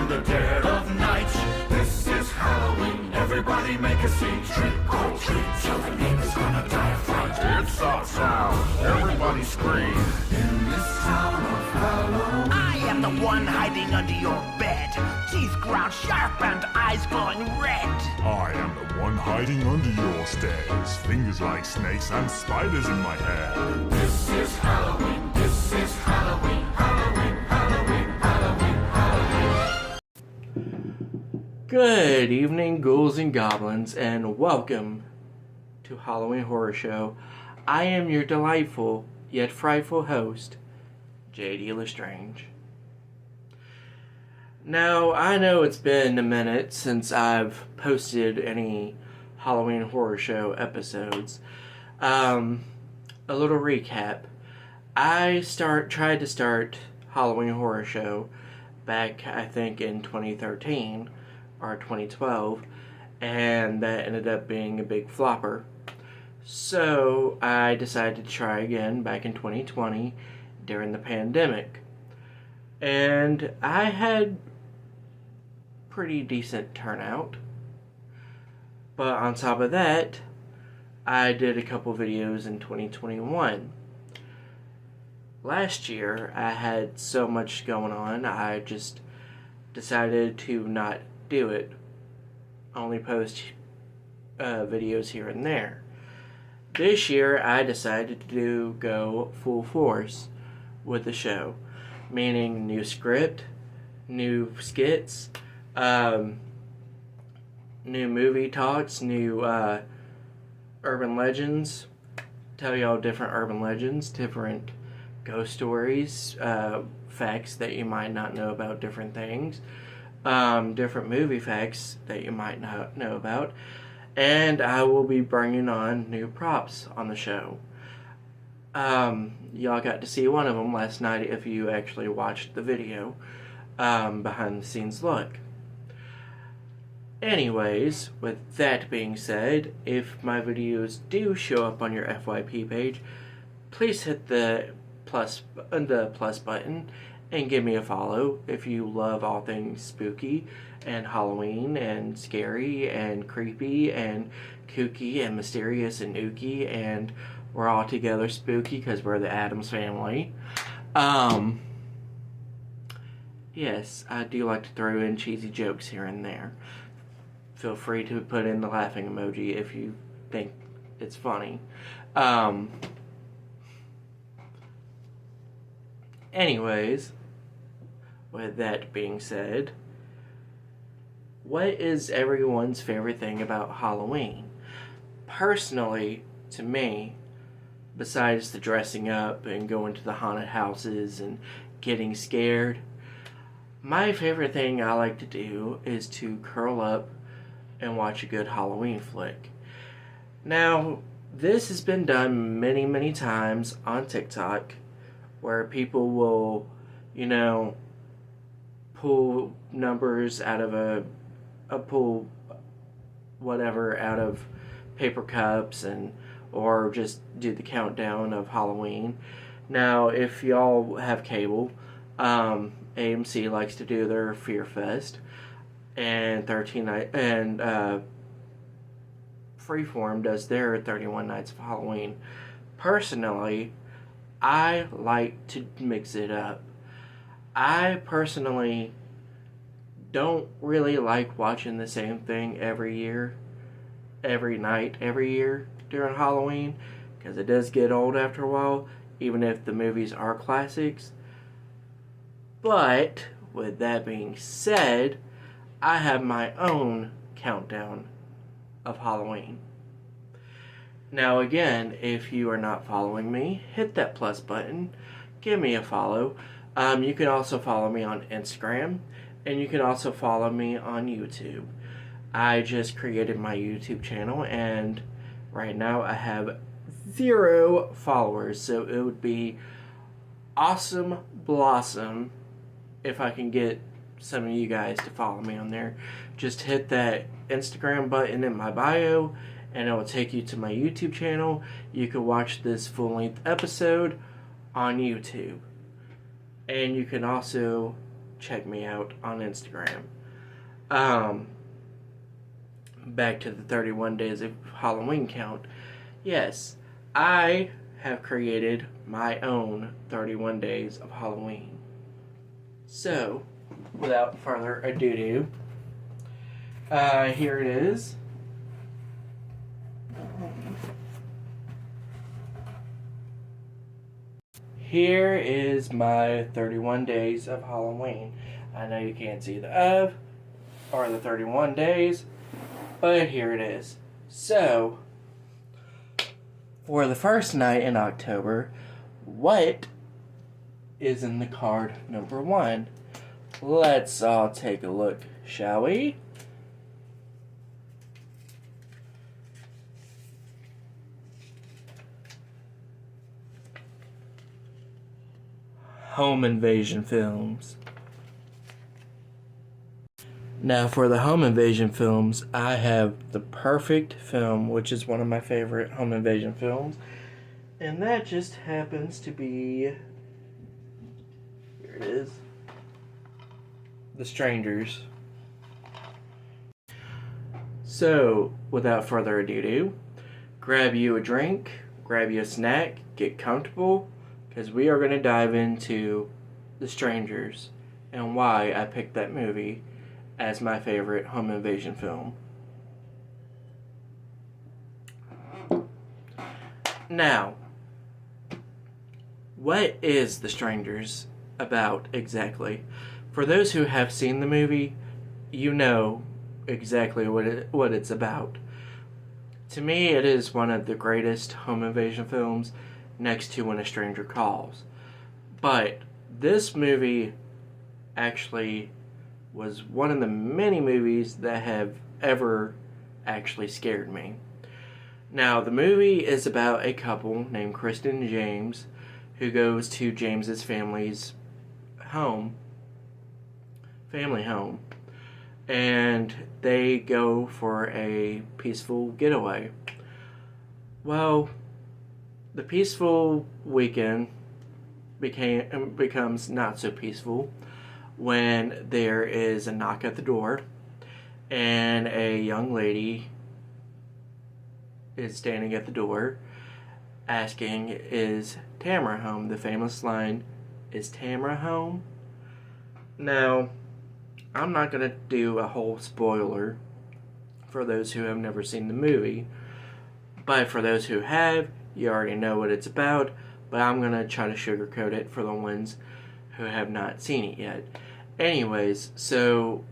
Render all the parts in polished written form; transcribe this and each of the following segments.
in the dead of night. This is Halloween, everybody make a scene. Trick or treat, tell the neighbors gonna die of fright. It's our sound, everybody scream. In this town of Halloween, I am the one hiding under your bed, teeth ground sharp and eyes glowing red. I am the one hiding under your stairs, fingers like snakes and spiders in my hair. this is Halloween, this is Halloween, Halloween, Halloween, Halloween, Halloween. Good evening, ghouls and goblins, and welcome to Halloween Horror Show. I am your delightful yet frightful host, J.D. Lestrange. Now, I know it's been a minute since I've posted any Halloween Horror Show episodes. A little recap. I tried to start Halloween Horror Show back, I think, in 2013 or 2012, and that ended up being a big flopper. So I decided to try again back in 2020 during the pandemic. And I had pretty decent turnout. But on top of that, I did a couple videos in 2021. Last year, I had so much going on, I just decided to not do it. Only post videos here and there. This year, I decided to go full force with the show, meaning new script, new skits, new movie talks, new urban legends, tell y'all different urban legends, different ghost stories, facts that you might not know about different things, different movie facts that you might not know about, and I will be bringing on new props on the show. Y'all got to see one of them last night if you actually watched the video, behind the scenes look. Anyways, with that being said, if my videos do show up on your FYP page, please hit the plus button and give me a follow if you love all things spooky and Halloween and scary and creepy and kooky and mysterious and ooky, and we're all together spooky because we're the Addams Family. Yes, I do like to throw in cheesy jokes here and there. Feel free to put in the laughing emoji if you think it's funny. Anyways, with that being said, what is everyone's favorite thing about Halloween? Personally, to me, besides the dressing up and going to the haunted houses and getting scared, my favorite thing I like to do is to curl up and watch a good Halloween flick. Now, this has been done many, many times on TikTok, where people will, pull numbers out of pull whatever out of paper cups or just do the countdown of Halloween. Now, if y'all have cable, AMC likes to do their Fear Fest, and Freeform does their 31 Nights of Halloween. Personally, I like to mix it up. I personally don't really like watching the same thing every night, every year during Halloween, because it does get old after a while, even if the movies are classics. But, with that being said, I have my own countdown of Halloween. Now again, if you are not following me, hit that plus button, give me a follow. You can also follow me on Instagram, and you can also follow me on YouTube. I just created my YouTube channel, and right now I have 0 followers, so it would be awesome blossom if I can get some of you guys to follow me on there. Just hit that Instagram button in my bio and it will take you to my YouTube channel. You can watch this full-length episode on YouTube. And you can also check me out on Instagram. Back to the 31 days of Halloween count. Yes, I have created my own 31 days of Halloween. So, without further ado, here it is. Here is my 31 days of Halloween. I know you can't see the of or the 31 days, but here it is. So, for the first night in October, what is in the card number 1? Let's all take a look, shall we? Home invasion films. Now, for the home invasion films, I have the perfect film, which is one of my favorite home invasion films, and that just happens to be, here it is, The Strangers. So, without further ado, grab you a drink, grab you a snack, get comfortable, because we are going to dive into The Strangers and why I picked that movie as my favorite home invasion film. Now, what is The Strangers about exactly? For those who have seen the movie, you know exactly what it's about. To me, it is one of the greatest home invasion films, next to When a Stranger Calls. But this movie actually was one of the many movies that have ever actually scared me. Now, the movie is about a couple named Kristen and James who goes to James's family home, and they go for a peaceful getaway. Well, the peaceful weekend becomes not so peaceful when there is a knock at the door and a young lady is standing at the door asking, "Is Tamara home?" The famous line, "Is Tamara home?" Now, I'm not going to do a whole spoiler for those who have never seen the movie, but for those who have, you already know what it's about, but I'm going to try to sugarcoat it for the ones who have not seen it yet. Anyways, so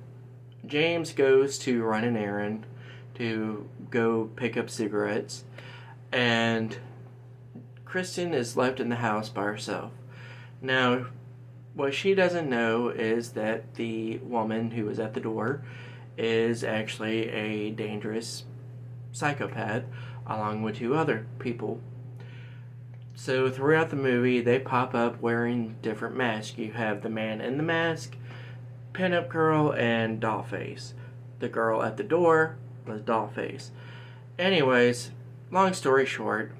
James goes to run an errand to go pick up cigarettes, and Kristen is left in the house by herself. Now, what she doesn't know is that the woman who is at the door is actually a dangerous psychopath, along with 2 other people. So throughout the movie, they pop up wearing different masks. You have the man in the mask, Pinup Girl, and Dollface. The girl at the door was Dollface. Anyways, long story short,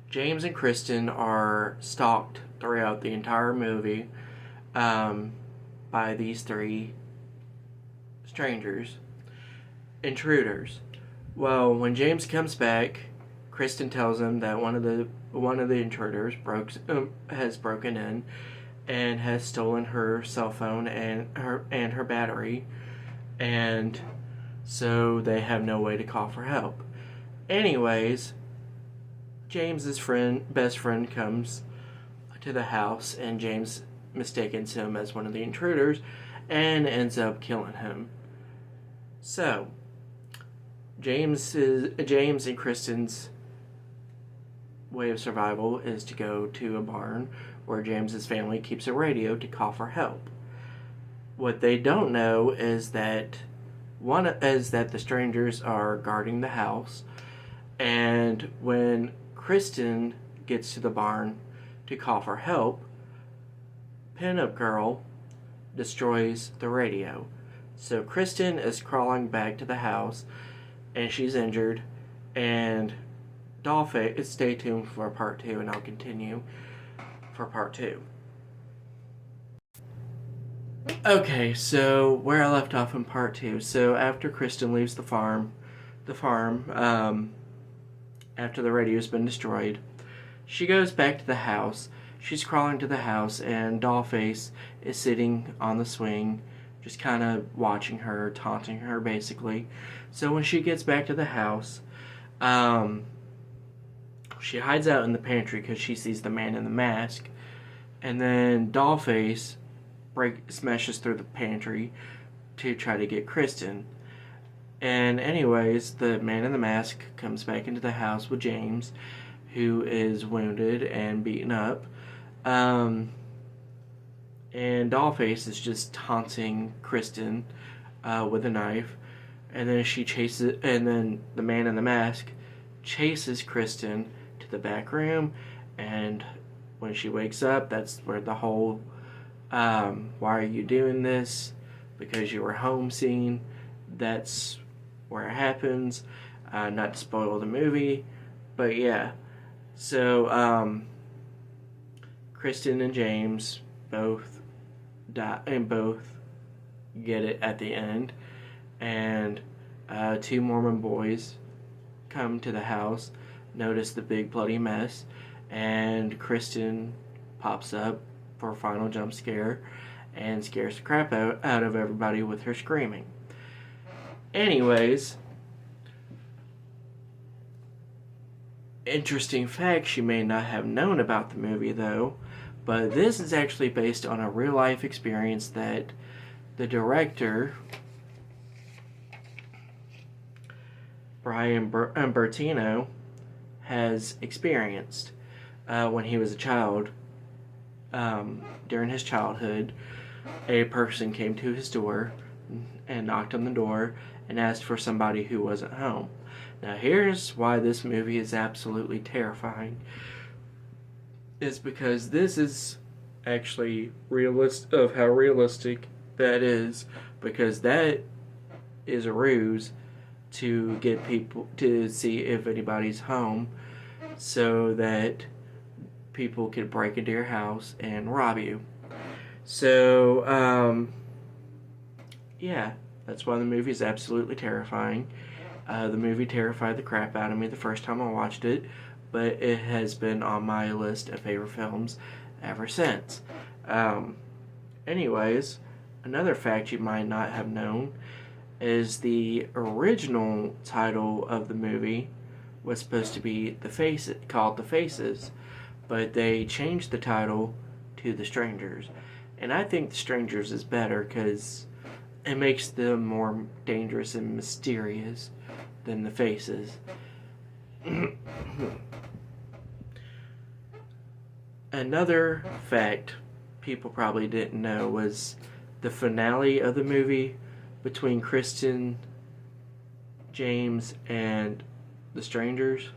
James and Kristen are stalked throughout the entire movie by these 3 intruders. Well, when James comes back, Kristen tells him that one of the intruders has broken in and has stolen her cell phone and her battery, and so they have no way to call for help. Anyways, James's best friend comes to the house, and James mistakes him as one of the intruders and ends up killing him. So, James and Kristen's way of survival is to go to a barn where James's family keeps a radio to call for help. What they don't know is that the strangers are guarding the house, and when Kristen gets to the barn to call for help, Pinup Girl destroys the radio. So Kristen is crawling back to the house, and she's injured, and Dollface, stay tuned for part 2, and I'll continue for part 2. Okay, so where I left off in part two. So after Kristen leaves the farm, after the radio's been destroyed, she goes back to the house. She's crawling to the house, and Dollface is sitting on the swing, just kind of watching her, taunting her, basically. So when she gets back to the house, um, she hides out in the pantry because she sees the man in the mask, and then Dollface smashes through the pantry to try to get Kristen. And anyways, the man in the mask comes back into the house with James, who is wounded and beaten up. Um, and Dollface is just taunting Kristen with a knife. And then the man in the mask chases Kristen to the back room. And when she wakes up, that's where the whole why are you doing this? Because you were home scene. That's where it happens. Not to spoil the movie, but yeah. So Kristen and James both die and both get it at the end, and two Mormon boys come to the house, notice the big bloody mess, and Kristen pops up for a final jump scare and scares the crap out of everybody with her screaming. Anyways, interesting fact you may not have known about the movie though, but this is actually based on a real life experience that the director, Brian Bertino, has experienced when he was a child. During his childhood, a person came to his door and knocked on the door and asked for somebody who wasn't home. Now, here's why this movie is absolutely terrifying. Is because this is actually how realistic that is, because that is a ruse to get people to see if anybody's home, so that people could break into your house and rob you. So, yeah, that's why the movie is absolutely terrifying. The movie terrified the crap out of me the first time I watched it, but it has been on my list of favorite films ever since. Anyways, another fact you might not have known is the original title of the movie was supposed to be called The Faces, but they changed the title to The Strangers. And I think The Strangers is better because it makes them more dangerous and mysterious than The Faces. Another fact people probably didn't know was the finale of the movie between Kristen, James, and the Strangers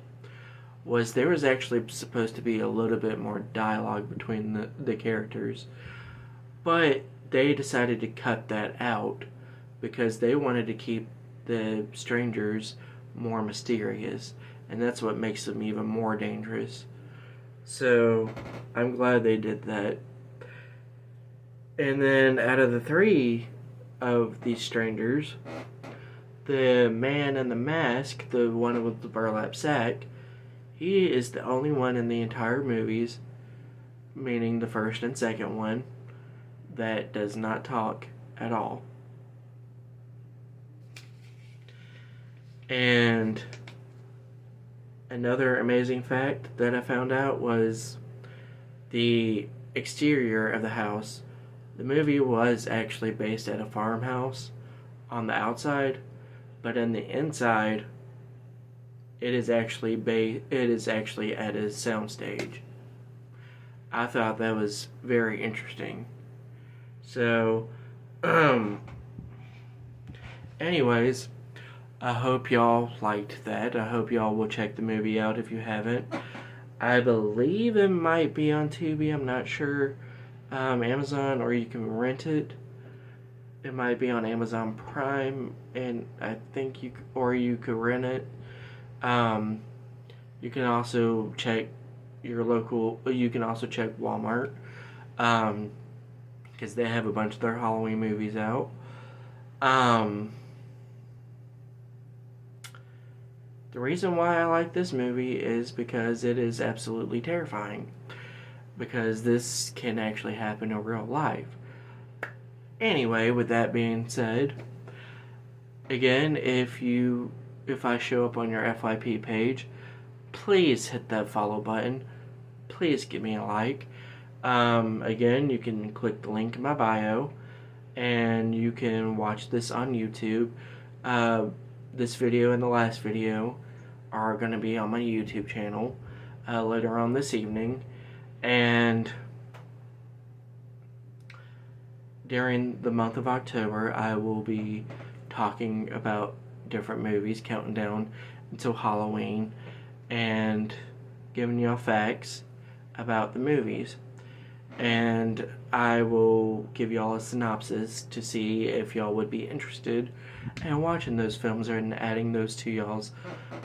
was there was actually supposed to be a little bit more dialogue between the characters, but they decided to cut that out because they wanted to keep the Strangers more mysterious, and that's what makes them even more dangerous. So I'm glad they did that. And then out of the three of these strangers, the man in the mask, the one with the burlap sack, he is the only one in the entire movies, meaning the first and second one, that does not talk at all. And another amazing fact that I found out was the exterior of the house. The movie was actually based at a farmhouse on the outside, but in the inside, it is actually at a soundstage. I thought that was very interesting. So, anyways, I hope y'all liked that. I hope y'all will check the movie out if you haven't. I believe it might be on Tubi. I'm not sure. Amazon, or you can rent it. It might be on Amazon Prime, and I think you could rent it. You can also check your local. You can also check Walmart. because they have a bunch of their Halloween movies out. The reason why I like this movie is because it is absolutely terrifying. Because this can actually happen in real life. Anyway, with that being said, again, if I show up on your FYP page, please hit that follow button. Please give me a like. Again, you can click the link in my bio, and you can watch this on YouTube. This video and the last video are going to be on my YouTube channel later on this evening. And during the month of October, I will be talking about different movies, counting down until Halloween, and giving y'all facts about the movies. And I will give y'all a synopsis to see if y'all would be interested in watching those films and adding those to y'all's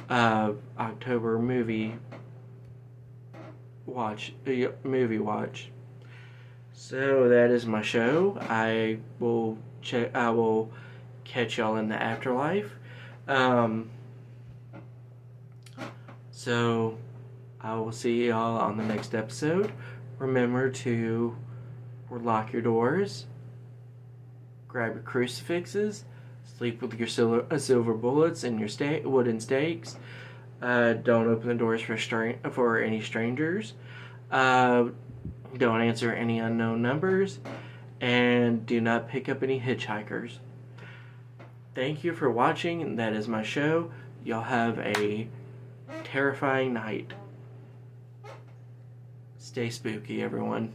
October movie watch. So that is my show. I will catch y'all in the afterlife. So I will see y'all on the next episode. Remember to lock your doors, grab your crucifixes, sleep with your silver bullets and your wooden stakes. Don't open the doors for any strangers. Don't answer any unknown numbers. And do not pick up any hitchhikers. Thank you for watching, and that is my show. Y'all have a terrifying night. Stay spooky, everyone.